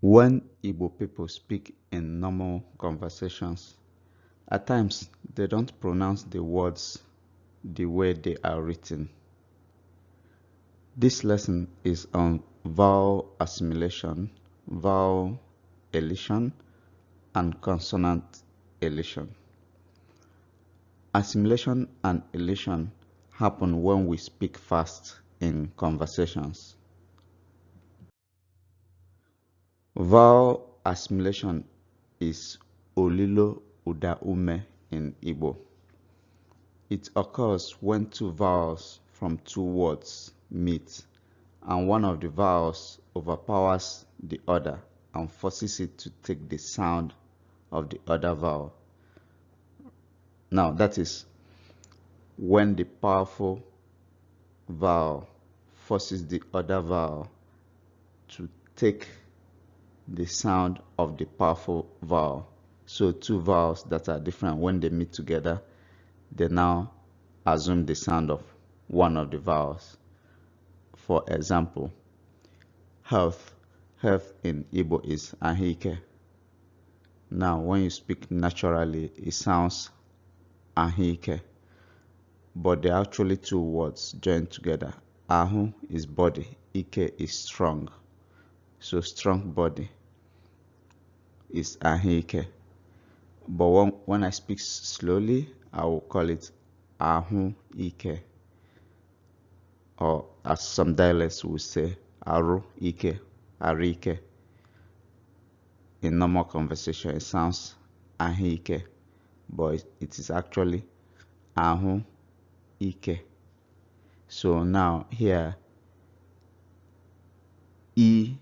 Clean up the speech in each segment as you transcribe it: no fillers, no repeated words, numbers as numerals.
When Igbo people speak in normal conversations, at times they don't pronounce the words the way they are written. This lesson is on vowel assimilation, vowel elision, and consonant elision. Assimilation and elision happen when we speak fast in conversations. Vowel assimilation is olilo, ụdaume in Igbo. It occurs when two vowels from two words meet and one of the vowels overpowers the other and forces it to take the sound of the other vowel. Now, that is when the powerful vowel forces the other vowel to take the sound of the powerful vowel. So two vowels that are different, when they meet together, they now assume the sound of one of the vowels. For example, health. Health in Igbo is ahike. Now, when you speak naturally, it sounds ahike, but they're actually two words joined together. Ahu is body, ike is strong. So strong body is ahike. But when I speak slowly, I will call it ahu ike. Or as some dialects will say, aru ike, arike. In normal conversation, it sounds ahike, but it is actually ahu ike. So now here, E,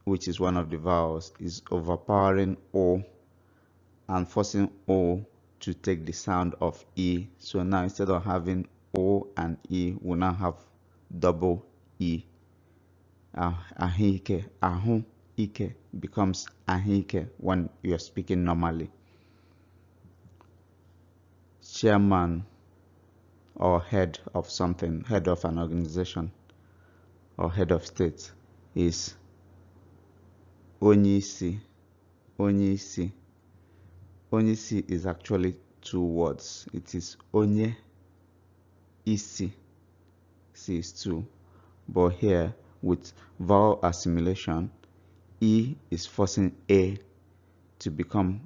which is one of the vowels, is overpowering O and forcing O to take the sound of E. So now instead of having O and E, we now have double E. Ahike, ahu ike becomes ahike when you're speaking normally. Chairman or head of something, head of an organization or head of state is onyeisi. Onyeisi. Onyeisi is actually two words. It is onye isi. C is two. But here, with vowel assimilation, E is forcing A to become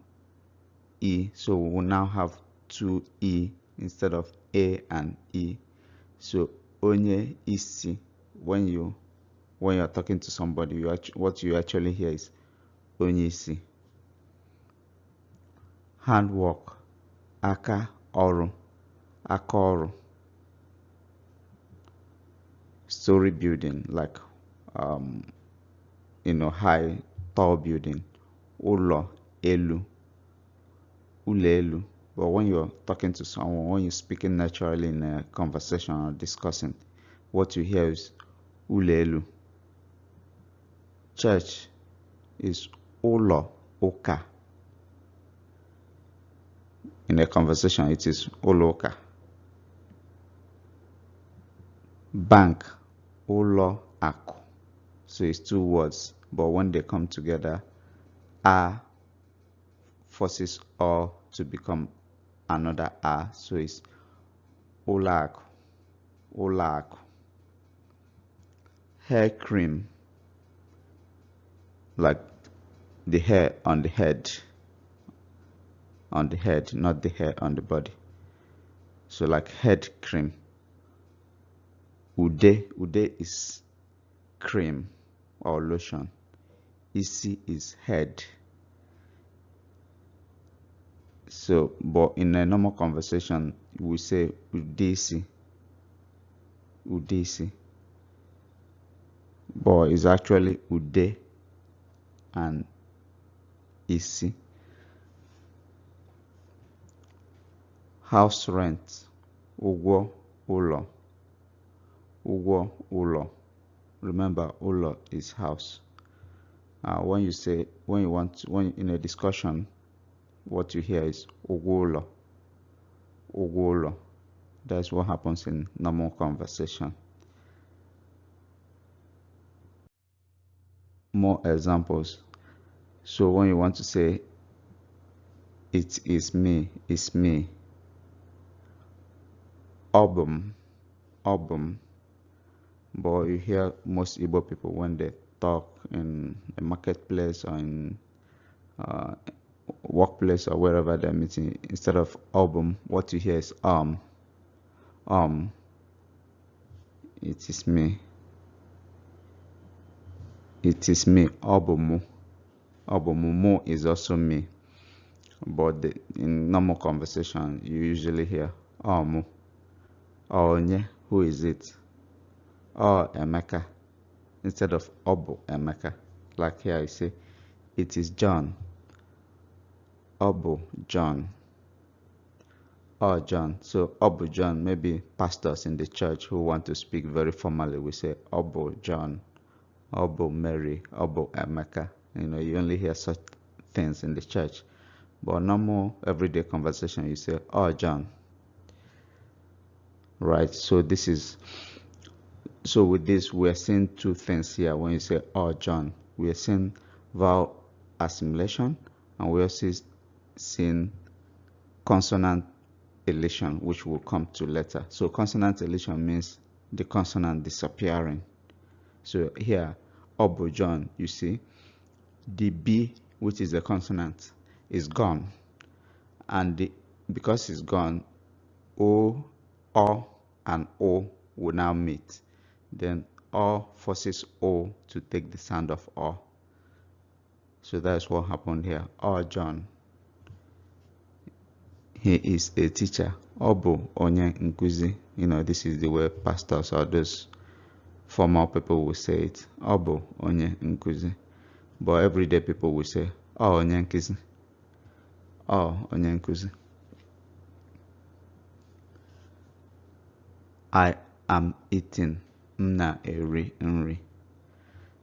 E. So we will now have two E instead of A and E. So onye isi, when you're talking to somebody, what you actually hear is onye isi. Handwork, aka oru, aka oru. Story building, like high, tall building. Ụlọ elu, ụlọ elu. But when you're talking to someone, when you're speaking naturally in a conversation or discussing, what you hear is ụlọ elu. Church is ụlọ ụka. In a conversation, it is ụlọ ụka. Bank, ụlọ akụ. So it's two words, but when they come together, A forces O to become another A. So it's ụlọ akụ, ụlọ akụ. Hair cream, like the hair on the head. On the head, not the hair on the body. So like head cream. Ude is cream or lotion. Isi is head. So, but in a normal conversation, we say udesi. Udesi. But it's actually ude and isi. House rent, ụgwọ ụlọ. Ụgwọ ụlọ. Remember, ụlọ is house. When in a discussion, what you hear is ụgwọ ụlọ. Ụgwọ ụlọ. That's what happens in normal conversation. More examples. So when you want to say it is me, it's me. Album, album. But you hear most Igbo people when they talk in a marketplace or in workplace or wherever they're meeting, instead of album, what you hear is it is me. It is me, albumu. Albumu is also me. But in normal conversation, you usually hear mu. Onye, who is it? Emeka. Instead of Obu Emeka. Like here I say, it is John. Obu John. John. So Obu John, maybe pastors in the church who want to speak very formally, we say Obu John, Obu Mary, Obu Emeka. You only hear such things in the church. But normal everyday conversation, you say, John. Right, so with this, we're seeing two things here. When you say, John, we're seeing vowel assimilation, and we're also seeing consonant elision, which will come to later. So consonant elision means the consonant disappearing. So here, Obu John, you see, the B, which is a consonant, is gone. And because it's gone, O, and O will now meet. Then O forces O to take the sound of O. So that's what happened here. John. He is a teacher. Obu onye nkuzi. This is the way pastors or those formal people will say it. Obu onye nkuzi. But everyday people will say, onye nkuzi. Onye nkuzi. I am eating. Mna eri nri.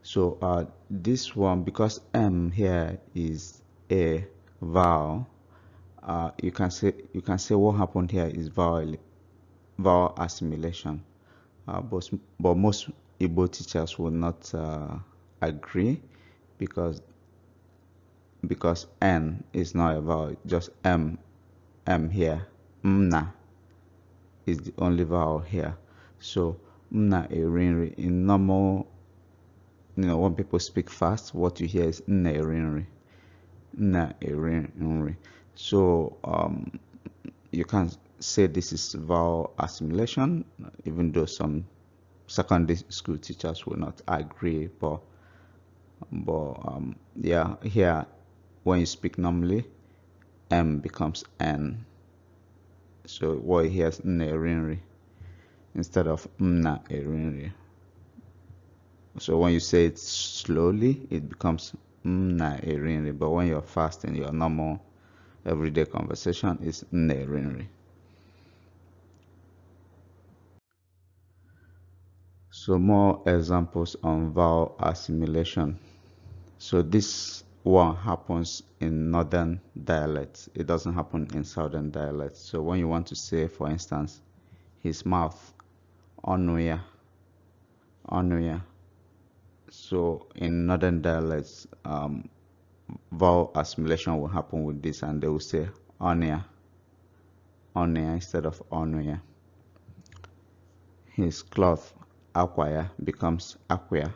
So this one, because M here is a vowel, you can say what happened here is vowel assimilation. But most Igbo teachers will not agree because N is not a vowel, just M here. Mna is the only vowel here. So mna erinri, in normal, when people speak fast, what you hear is nna erinri. Nna erinri. So you can say this is vowel assimilation, even though some secondary school teachers will not agree. But yeah, here when you speak normally, M becomes N. So what you hear is nna erinri instead of mna erinri. So when you say it slowly, it becomes mna erinri. But when you're fast in your normal everyday conversation, it's nna erinri. So more examples on vowel assimilation. So this one happens in northern dialects. It doesn't happen in southern dialects. So when you want to say, for instance, his mouth, onuya. So in northern dialects, vowel assimilation will happen with this, and they will say onia instead of onuya. His cloth, akwaya, becomes akwya.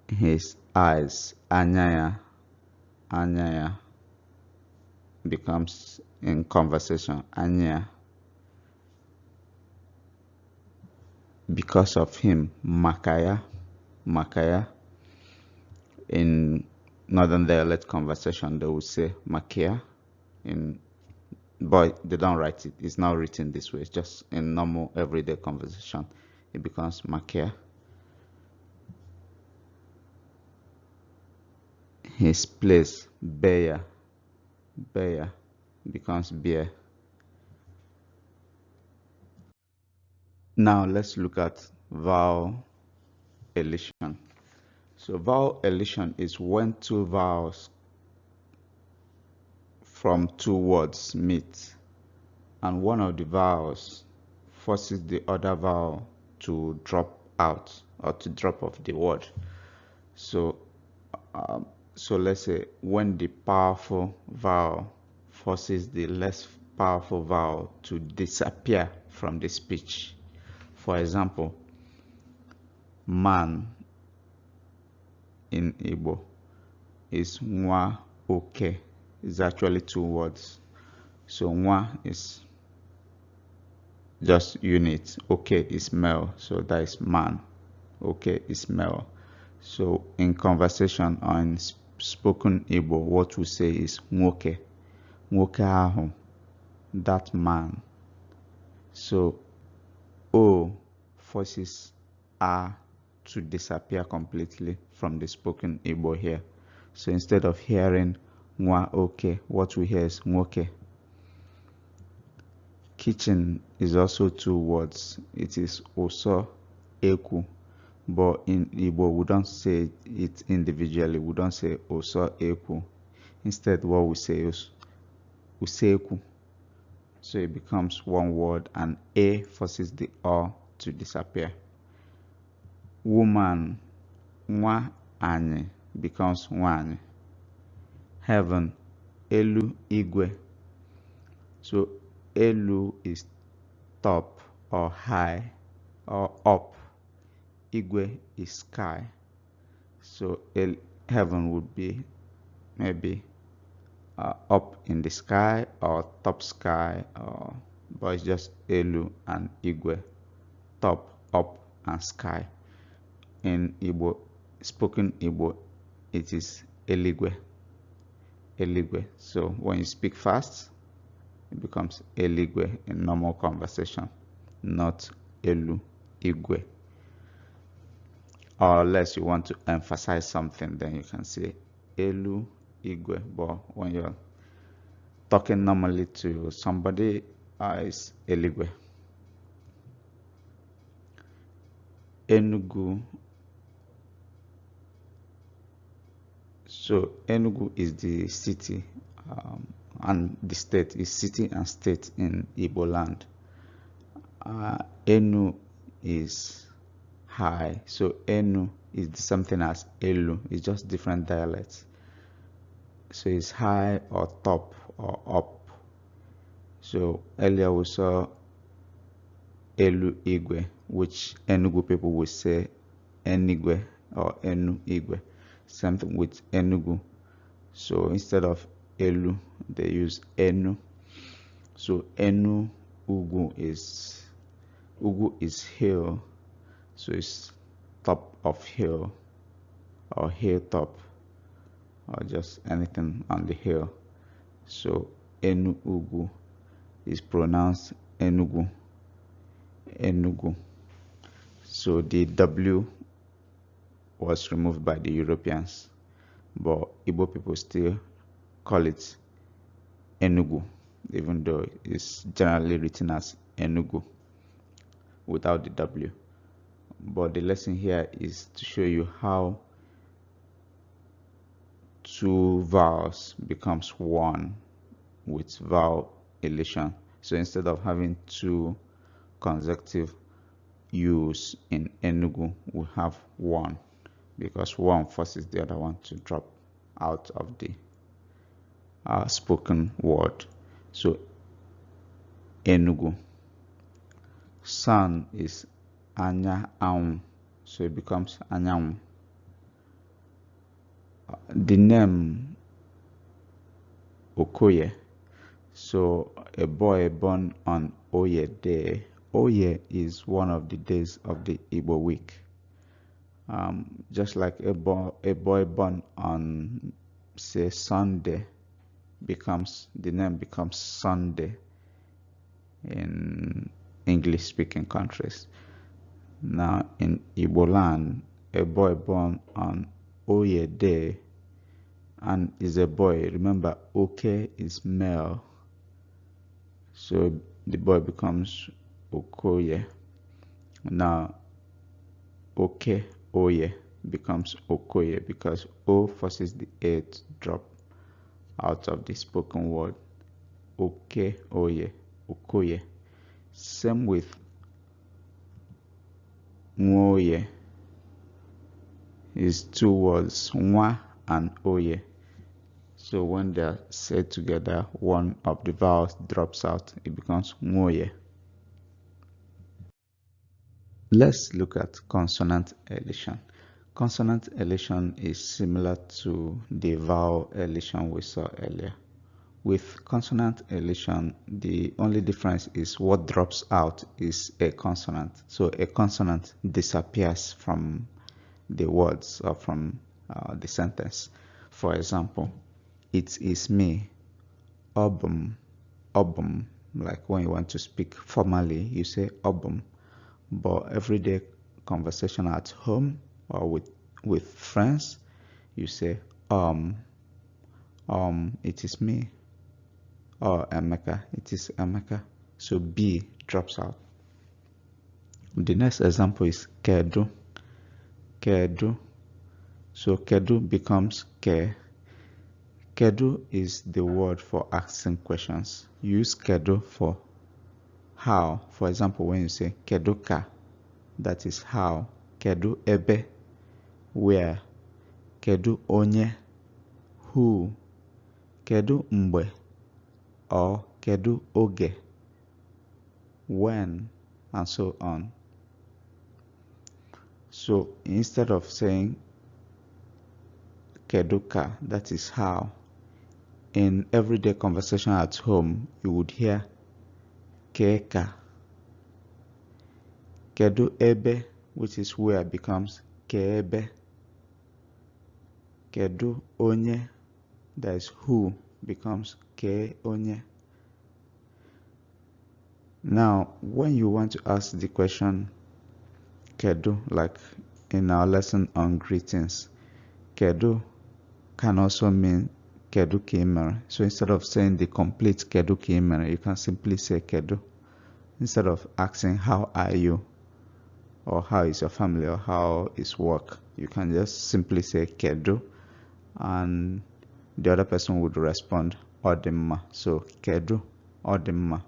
His eyes, anyaya becomes in conversation anya. Because of him, makaya. In northern dialect conversation, they will say makia. But they don't write it. It's not written this way. It's just in normal everyday conversation, it becomes makia. His place, beya becomes beer. Now let's look at vowel elision. So vowel elision is when two vowels from two words meet, and one of the vowels forces the other vowel to drop out or to drop off the word. So, so let's say when the powerful vowel forces the less powerful vowel to disappear from the speech. For example, man in Igbo is nwa oke. It's actually two words. So nwa is just unit, oke is male, so that is man, oke is male. So in conversation or in spoken Igbo, what we say is nwoke, nwoke ahụ, that man. So o forces a to disappear completely from the spoken Igbo here. So instead of hearing nwa oke, what we hear is nwoke. Kitchen is also two words. It is oso eku, but in Igbo we don't say it individually. We don't say oso eku. Instead, what we say is useku. So it becomes one word, and a forces the o to disappear. Woman, nwa anyị, becomes nwanyị. Heaven, elu igwe. So elu is top or high or up. Igwe is sky. So heaven would be maybe up in the sky or top sky, but it's just elu and igwe, top, up, and sky. In Igbo, spoken Igbo, it is eligwe, eligwe. So when you speak fast, it becomes eligwe in normal conversation, not elu igwe. Or unless you want to emphasize something, then you can say elu igwe. But when you're talking normally to somebody, it's eligwe. Enugu. So Enugu is the city, and the state is city and state in Igbo land. Enu is high, so Enu is the something as Elu. It's just different dialects. So it's high or top or up. So earlier we saw Elu Igwe, which Enugu people would say Enigwe or Enu Igwe. Something with Enugu. So instead of Elu, they use Enu. So Enu Ugu is hill. So it's top of hill or hilltop or just anything on the hill. So Enu Ugu is pronounced Enugu. Enugu. So the W was removed by the Europeans, but Igbo people still call it Enugu, even though it's generally written as Enugu without the W. But the lesson here is to show you how two vowels becomes one with vowel elision. So instead of having two consecutive U's in Enugu, we have one, because one forces the other one to drop out of the spoken word. So Enugu. Sun is anya anwụ, so it becomes anyanwụ. The name Okoye, so a boy born on Oye Day. Oye is one of the days of the Igbo week. Just like a boy born on, say, Sunday, the name becomes Sunday in English-speaking countries. Now in Igbo land, a boy born on Oye Day and is a boy. Remember, Oke is male, so the boy becomes Okoye. Now Oke Oye becomes Okoye because O forces the A to drop out of the spoken word. Oke Oye, Okoye. Same with Nwoye. is two words, nwa and oye. So when they are said together, one of the vowels drops out, it becomes nwoye. Let's look at consonant elision. Consonant elision is similar to the vowel elision we saw earlier. With consonant elision, the only difference is what drops out is a consonant. So a consonant disappears from the words or from the sentence. For example, it is me, obum, obum. Like when you want to speak formally, you say obum. But everyday conversation at home or with friends, you say it is me, or Emeka, it is Emeka. So B drops out. The next example is kedu, kedu. So kedu becomes ke. Kedu is the word for asking questions. You use kedu for how. For example, when you say kedu ka, that is how. Kedu ebe, where. Kedu onye, who. Kedu mgbe, or kedu oge, when, and so on. So instead of saying kedu ka, that is how, in everyday conversation at home, you would hear keka. Kedu ebe, which is where, becomes keebe. Kedu onye, that is who, becomes ke onye. Now, when you want to ask the question kedu, like in our lesson on greetings, kedu can also mean kedu ka ị mere. So instead of saying the complete kedu ka ị mere, you can simply say kedu. Instead of asking how are you, or how is your family, or how is work, you can just simply say kedu, and the other person would respond odimma. So kedu odimma.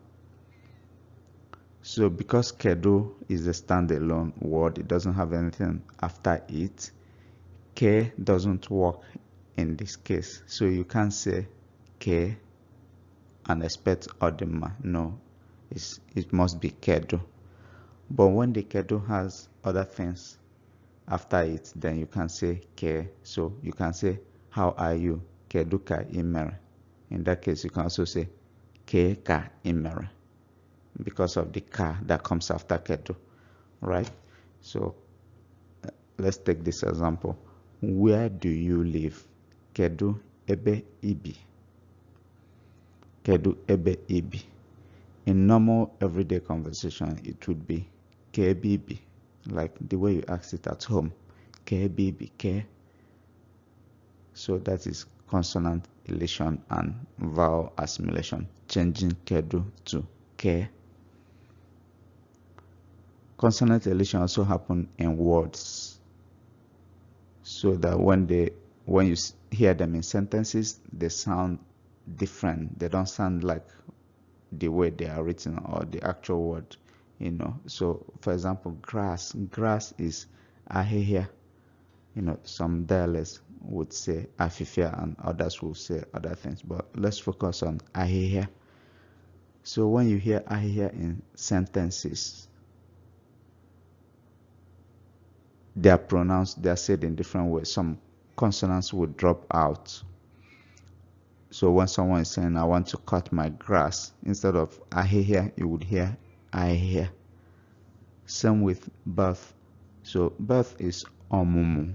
So because kedu is a standalone word, it doesn't have anything after it, ke doesn't work in this case. So you can't say ke and expect odimma. No, it must be kedu. But when the kedu has other things after it, then you can say ke. So you can say how are you, kedu ka ị mere. In that case, you can also say ke ka ị mere, because of the ka that comes after kedu, right? So let's take this example. Where do you live? Kedu ebe ibi. Kedu ebe ibi. In normal everyday conversation, it would be ke bibi, like the way you ask it at home. Ke bibi, ke. So that is consonant elision and vowel assimilation, changing kedu to ke. Consonant elision also happen in words, so that when you hear them in sentences, they sound different. They don't sound like the way they are written or the actual word, So for example, grass is ahihia. Some dialects would say afifia and others will say other things, but let's focus on ahihia. So when you hear ahihia in sentences, they are pronounced, they are said in different ways. Some consonants would drop out. So when someone is saying, I want to cut my grass, instead of ahihia, you would hear ahihia. Same with birth. So birth is omumu,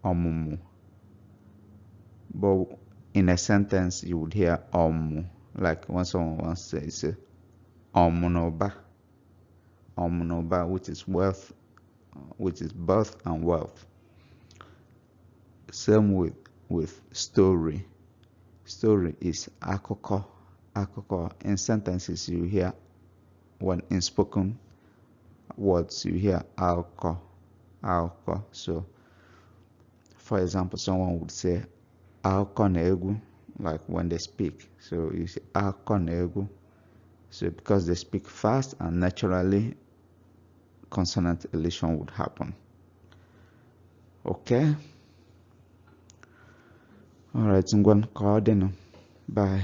omumu. But in a sentence, you would hear omu. Like when someone wants to say omunoba, omunoba, which is wealth, which is birth and wealth. Same with story. Story is akoko, akoko. In sentences, you hear, when in spoken words, you hear alko, alko. So for example, someone would say alko na egwu, like when they speak. So you say alko na egwu. So because they speak fast and naturally, consonant elision would happen. Okay. Okay. All right, I'm going to call dinner. Bye.